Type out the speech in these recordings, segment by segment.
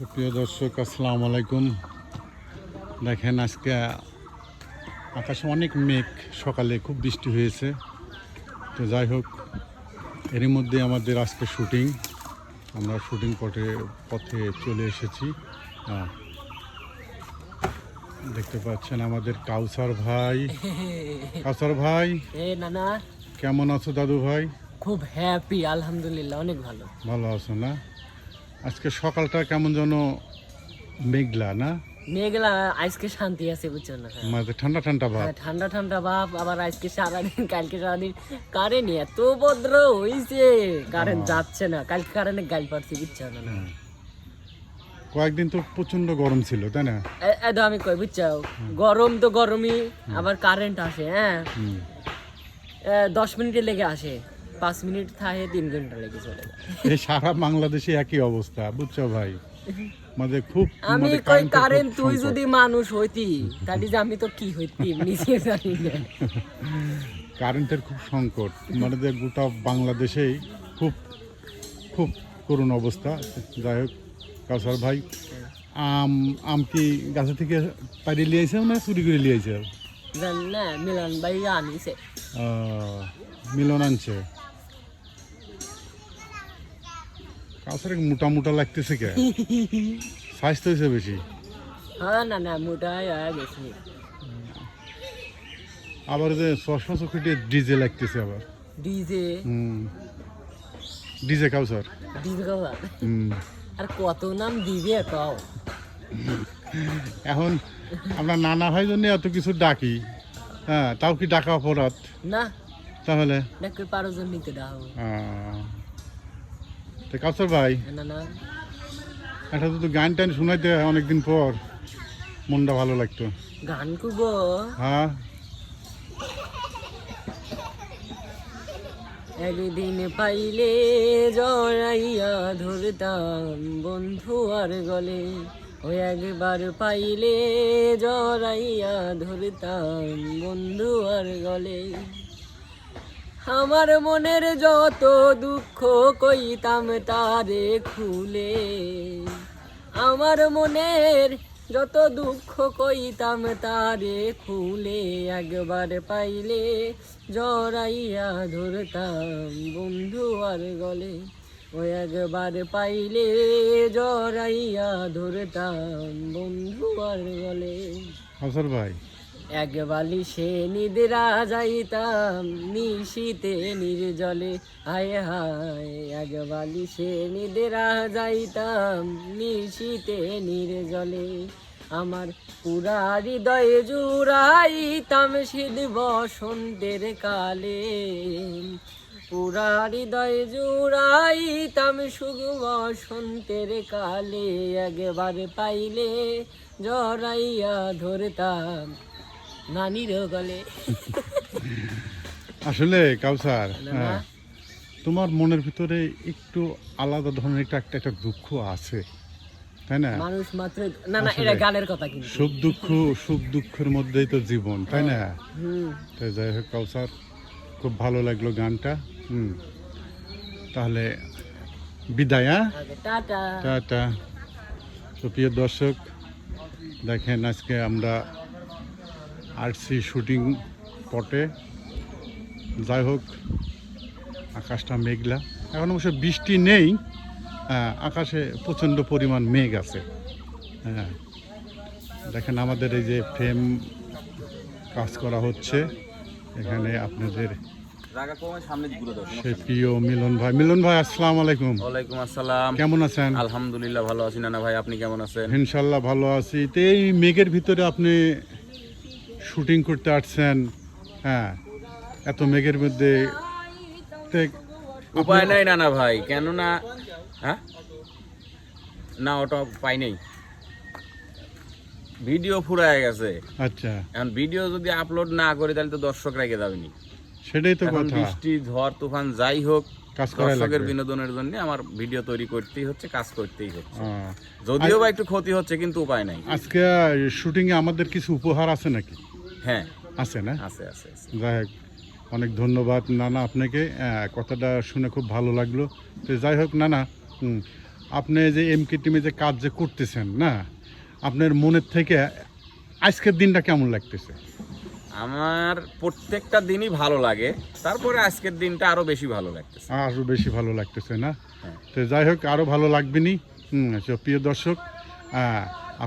সুপ্রিয় দর্শক, আসসালামু আলাইকুম। দেখেন, আজকে আকাশে অনেক মেঘ, সকালে খুব বৃষ্টি হয়েছে। তো যাই হোক, এরই মধ্যে আমাদের আজকে শুটিং, আমরা শুটিং পথে চলে এসেছি। দেখতে পাচ্ছেন আমাদের কাউসার ভাই। কাউসার ভাই, নানা কেমন আছো দাদু ভাই? খুব হ্যাপি, আলহামদুলিল্লাহ, অনেক ভালো। ভালো আছো না? আজকে সকালটা কেমন যেন মেঘলা না? মেঘলা, আজকে শান্তি আছে, বুঝছো না? মানে ঠান্ডা ঠান্ডা ভাব। ঠান্ডা ঠান্ডা ভাব। আবার আজকে সারাদিন, কালকে সারাদিন কারেন্ট এত ভদ্র হইছে, কারেন্ট যাচ্ছে না। কালকে কারেন্টে গাল পাচ্ছি, বুঝছো না? কয়েকদিন তো প্রচন্ড গরম ছিল, তাই না? আমি কই, বুঝছো, গরম তো গরমই, আবার কারেন্ট আসে, হ্যাঁ, 10 মিনিটে লেগে আসে, 5 মিনিট থাকে, 3 ঘন্টা লেগে চলে যায়। এই সারা বাংলাদেশে একই অবস্থা, বুঝছো ভাই? আমাদের খুব আমি কই, কারেন্ট তুই যদি মানুষ হইতি, তাহলে যে আমি তো কি হইতি নিজে জানি না। কারেন্টের খুব সংকট, মানে যে গোটা বাংলাদেশেই খুব খুব করুণ অবস্থা। যাই হোক, কাউসার ভাই, আম কি গাছে থেকে পাড়ি লিয়েছে না চুরি করে লিয়েছে? জান না, মিলন ভাই আনিছে। মিলন আনছে। কাউসার মোটা মোটা লাগতেছে কে? স্বাস্থ্য হয়েছে বেশি? হ্যাঁ, না না, মোটাই হয়ে গেছি। আবার যে চশমা চোখে ডিজে লাগতেছে আবার। ডিজে? ডিজে কাউসার। ডিজে কবা? আর কত নাম দিবে কও? এখন আমরা নানা ভাই জন্য এত কিছু ডাকি, হ্যাঁ, তাও কি ডাকা অপরাধ? না, তাহলে ডাকে 12 জন নিতে দাও। তো কাউসার ভাই, না না, একটা তো গান টান শোনাইতে অনেকদিন পর, মনটা ভালো লাগতো। গান করবো? হ্যাঁ। একদিন পাইলে জড়াইয়া ধরতাম বন্ধু আর গলে, ওই একবার পাইলে জড়াইয়া ধরতাম বন্ধু আর গলে। আমার মনের যত দুঃখ কইতাম তারে খুলে, আমার মনের যত দুঃখ কইতাম তারে খুলে, একবার পাইলে জড়াইয়া ধরতাম বন্ধু আর গলে, ও একবার পাইলে জড়াইয়া ধরতাম বন্ধু আর গলে। কাউসার ভাই, এক বালিশে নিদ্রা যাইতাম নিশীতে নির্জলে, হায় হায়, এক বালিশে নিদ্রা যাইতাম নিশীতে নির্জলে, আমার পুরা হৃদয় জুড়াইতাম শীত বসন্তের কালে, পুরা হৃদয় জুড়াইতাম সুখ বসন্তের কালে, একবার পাইলে জড়াইয়া ধরতাম নানির গলে। আসলে কাউসার, হ্যাঁ, তোমার মনের ভিতরে একটু আলাদা ধরনের একটা দুঃখ আছে, তাই না? মানুষ মাত্র, না না, এটা গানের কথা, কিন্তু সুখ দুঃখের মধ্যেই তো জীবন, তাই না? তো যাই হোক কাউসার, খুব ভালো লাগলো গানটা। তাহলে বিদায়। হ্যাঁ, টাটা টাটা। তো প্রিয় দর্শক, দেখেন আজকে আমরা আসছি শুটিং স্পটে। যাই হোক, আকাশটা মেঘলা, এখন অবশ্য বৃষ্টি নেই, আকাশে প্রচণ্ড পরিমাণ মেঘ আছে। হ্যাঁ, দেখেন আমাদের এই যে ফ্রেম কাজ করা হচ্ছে এখানে, আপনাদের সেই প্রিয় মিলন ভাই। মিলন ভাই, আসসালামু আলাইকুম। ওয়ালাইকুম আসসালাম। কেমন আছেন? আলহামদুলিল্লাহ ভালো আছি নানা ভাই, আপনি কেমন আছেন? ইনশাল্লাহ ভালো আছি। তো এই মেঘের ভিতরে আপনি শুটিং করতে আসছেন, হ্যাঁ, এত মেঘের মধ্যে, উপায় নাই নানা ভাই, কেননা হ্যাঁ না, ওটা পাই নাই, ভিডিও ফুরায় গেছে। আচ্ছা, এখন ভিডিও যদি আপলোড না করি তাহলে তো দর্শক রেখে যাবেনি। সেটাই তো কথা। বৃষ্টি ঝড় তুফান যাই হোক, কাজ করাই লাগবে। দর্শকের বিনোদনের জন্য আমার ভিডিও তৈরি করতেই হচ্ছে, কাজ করতেই হচ্ছে, যদিও বা একটু ক্ষতি হচ্ছে, কিন্তু উপায় নাই। আজকে শুটিং এ আমাদের কিছু উপহার আছে নাকি? হ্যাঁ আছে না? আছে আছে। যাই হোক, অনেক ধন্যবাদ নানা আপনাকে, কথাটা শুনে খুব ভালো লাগলো। তো যাই হোক নানা, আপনি যে এমকে টিমে যে কাজ যে করতেছেন না, আপনার মনের থেকে আজকের দিনটা কেমন লাগতেছে? আমার প্রত্যেকটা দিনই ভালো লাগে, তারপরে আজকের দিনটা আরো বেশি ভালো লাগতেছে। আরও বেশি ভালো লাগতেছে না? হ্যাঁ। তো যাই হোক, আরও ভালো লাগবেনি। তো প্রিয় দর্শক,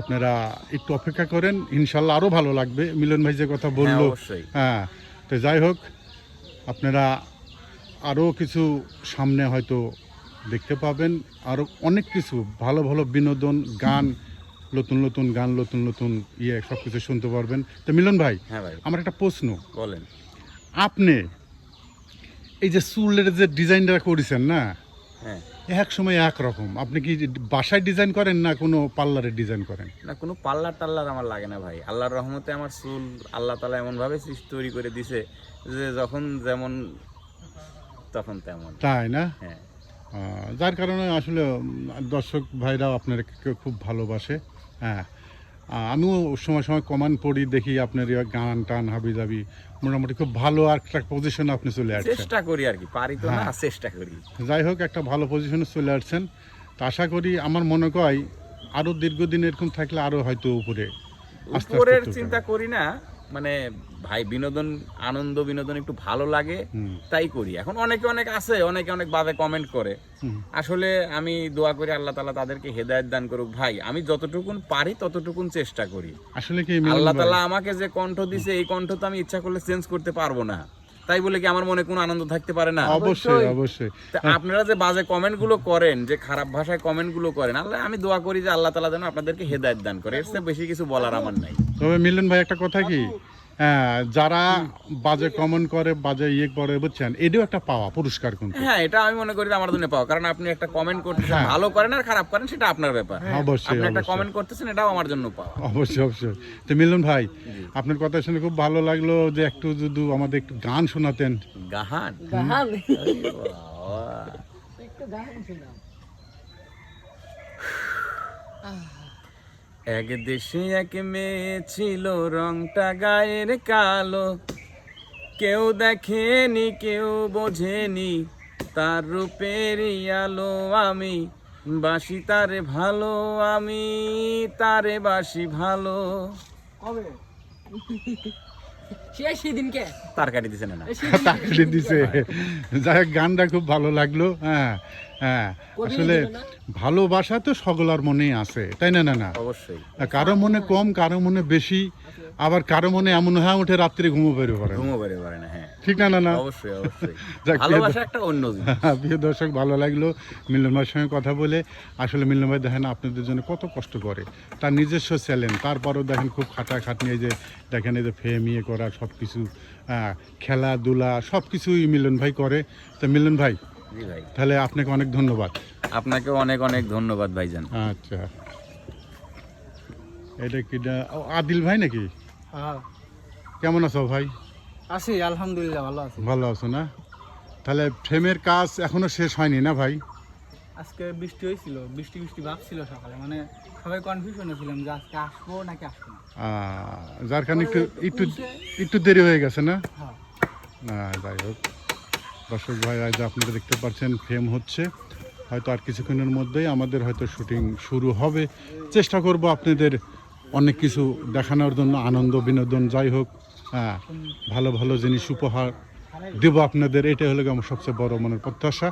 আপনারা একটু অপেক্ষা করেন, ইনশাল্লাহ আরও ভালো লাগবে। মিলন ভাই যে কথা বললো, অবশ্যই। হ্যাঁ। তো যাই হোক, আপনারা আরও কিছু সামনে হয়তো দেখতে পাবেন, আরও অনেক কিছু ভালো ভালো বিনোদন, গান, নতুন নতুন গান, নতুন নতুন সব কিছু শুনতে পারবেন। তো মিলন ভাই, হ্যাঁ ভাই, আমার একটা প্রশ্ন, বলেন। আপনি এই যে চুলের যে ডিজাইনটা করেছেন না, হ্যাঁ, এক সময় এক রকম, আপনি কি বাসায় ডিজাইন করেন না কোনো পার্লারে ডিজাইন করেন? না কোনো পার্লার টাল্লার আমার লাগে না ভাই। আল্লাহর রহমতে আমার চুল আল্লাহ তাআলা এমন ভাবে তৈরি করে দিছে যে যখন যেমন তখন তেমন। তাই না? হ্যাঁ, যার কারণে আসলে দর্শক ভাইরাও আপনার খুব ভালোবাসে। হ্যাঁ, আমিও সময় সময় কমেন্ট পড়ি, দেখি আপনার গান টান হাবি জাবি মোটামুটি খুব ভালো একটা পজিশনে আপনি চলে আসছেন। চেষ্টা করি আর কি, পারি তো না, হ্যাঁ। চেষ্টা করি। যাই হোক, একটা ভালো পজিশনে চলে আসছেন। তা আশা করি, আমার মনে হয় আরও দীর্ঘদিন এরকম থাকলে আরও হয়তো উপরে আস্তে উপরের আস্তে চিন্তা করি না, মানে ভাই বিনোদন, আনন্দ বিনোদন একটু ভালো লাগে তাই করি। এখন অনেকে অনেক আছে, অনেকে অনেক ভাবে কমেন্ট করে। আসলে আমি দোয়া করি আল্লাহ তাআলা তাদেরকে হেদায়েত দান করুক। ভাই আমি যতটুকুন পারি ততটুকুন চেষ্টা করি। আসলে কি আল্লাহ তাআলা আমাকে যে কণ্ঠ দিছে, এই কণ্ঠ তো আমি ইচ্ছা করলে চেঞ্জ করতে পারবো না। তাই বলে কি আমার মনে কোনো আনন্দ থাকতে পারে না? অবশ্যই অবশ্যই। তা আপনারা যে বাজে কমেন্ট গুলো করেন, যে খারাপ ভাষায় কমেন্ট গুলো করেন, আল্লাহ আমি দোয়া করি যে আল্লাহ তাআলা যেন আপনাদেরকে হেদায়েত দান করে। এর চেয়ে বেশি কিছু বলার আমার নাই। তবে মিলন ভাই, একটা কথা কি, যারা বাজে কমেন্ট করে, বাজে করে, বুঝছেন, এটাও একটা পাওয়া পুরস্কার কিন্তু। হ্যাঁ, এটা আমি মনে করি যে আমার জন্য পাওয়া, কারণ আপনি একটা কমেন্ট করতেছেন, ভালো করেন আর খারাপ করেন সেটা আপনার ব্যাপার। অবশ্যই আপনি একটা অবশ্যই কমেন্ট করতেছেন, এটাও আমার জন্য পাওয়া। অবশ্যই অবশ্যই। তো মিলন ভাই, আপনার কথা শুনে খুব ভালো লাগলো, যে একটু যদি আমাদের একটু গান শোনাতেন। গাহান গান বাবা। একটু গান শোনাও। এক দেশে এক মেয়ে ছিল, রংটা গায়ের কালো, কেউ দেখেনি কেউ বোঝেনি তার রূপেরই আলো। আমি বাসি তারে ভালো, আমি তারে বাসি ভালো। কবে সেদিনকে তার কাটি দিছে না? তাকে দিছে। যাই হোক, গানটা খুব ভালো লাগলো। হ্যাঁ হ্যাঁ, আসলে ভালোবাসা তো সকলের মনেই আছে, তাই না? না না, অবশ্যই। কারো মনে কম, কারো মনে বেশি, আবার কারো মনে এমন হয় উঠে রাত্রে ঘুমো বেরো পারে, ঘুমো বেরো পারে না। হ্যাঁ, ঠিক না? না না, অবশ্যই অবশ্যই। যাক, ভালোবাসা একটা অন্য জিনিস। প্রিয় দর্শক, ভালো লাগলো মিলন ভাইয়ের সঙ্গে কথা বলে। আসলে মিলন ভাই দেখেন আপনাদের জন্য কত কষ্ট করে, তার নিজস্ব চ্যালেঞ্জ, তারপরেও দেখেন খুব খাটাখাটনি, এই যে দেখেন এই যে ফেম করা, সব কিছু খেলাধুলা সব কিছুই মিলন ভাই করে। তো মিলন ভাই, জি ভাই, তাহলে আপনাকে অনেক ধন্যবাদ। আপনাকে অনেক অনেক ধন্যবাদ ভাইজান। আচ্ছা, এটা কি আদিল ভাই নাকি? হ্যাঁ, কেমন আছো ভাই? আছি আলহামদুলিল্লাহ, ভালো আছি। ভালো আছো না? তাহলে ফ্রেমের কাজ এখনো শেষ হয়নি না ভাই? আজকে বৃষ্টি হয়েছিল, বৃষ্টি বৃষ্টি ভাব ছিল সকালে, মানে সবাই কনফিউশনে ছিলাম যে আজকে আসবো নাকি আসবো না। যার কারণে একটু একটু একটু দেরি হয়ে গেছে না? হ্যাঁ, যাই হোক, দর্শক ভাই, আজ আপনারা দেখতে পাচ্ছেন ফ্রেম হচ্ছে, হয়তো আর কিছুক্ষণের মধ্যেই আমাদের হয়তো শুটিং শুরু হবে। চেষ্টা করব আপনাদের অনেক কিছু দেখানোর জন্য, আনন্দ বিনোদন, যাই হোক, ভালো ভালো জিনিস উপহার দেবো আপনাদের, এটাই হলো আমার সবচেয়ে বড় মনের প্রত্যাশা।